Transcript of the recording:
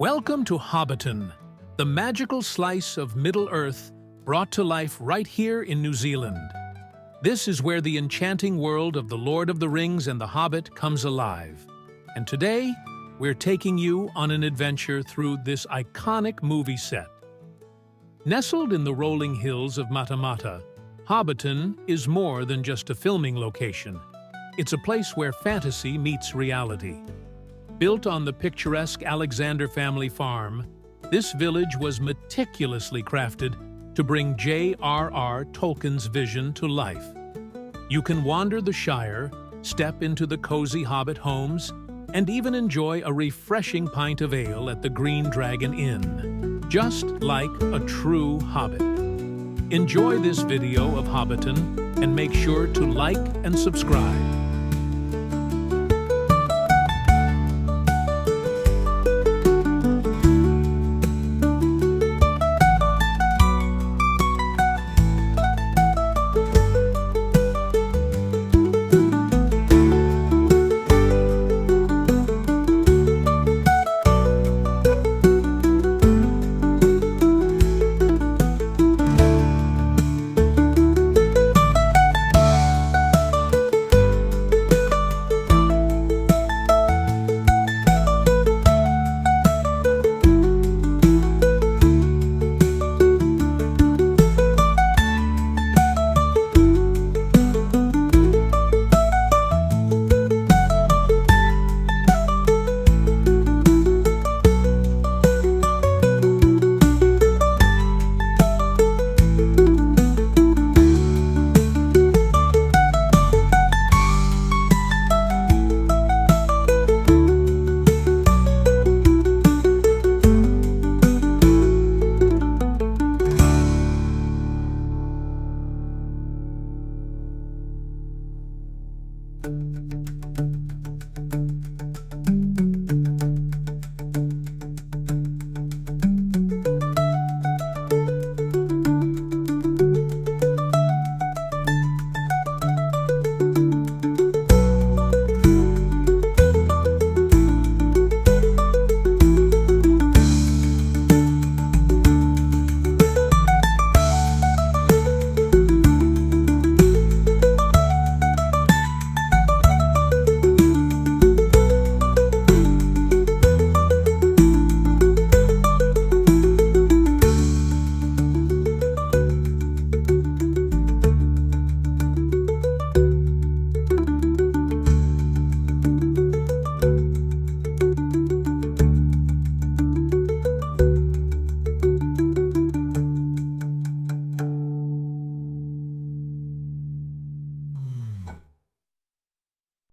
Welcome to Hobbiton, the magical slice of Middle-earth brought to life right here in New Zealand. This is where the enchanting world of the Lord of the Rings and the Hobbit comes alive. And today, we're taking you on an adventure through this iconic movie set. Nestled in the rolling hills of Matamata, Hobbiton is more than just a filming location. It's a place where fantasy meets reality. Built on the picturesque Alexander family farm, this village was meticulously crafted to bring J.R.R. Tolkien's vision to life. You can wander the Shire, step into the cozy Hobbit homes, and even enjoy a refreshing pint of ale at the Green Dragon Inn, just like a true Hobbit. Enjoy this video of Hobbiton and make sure to like and subscribe.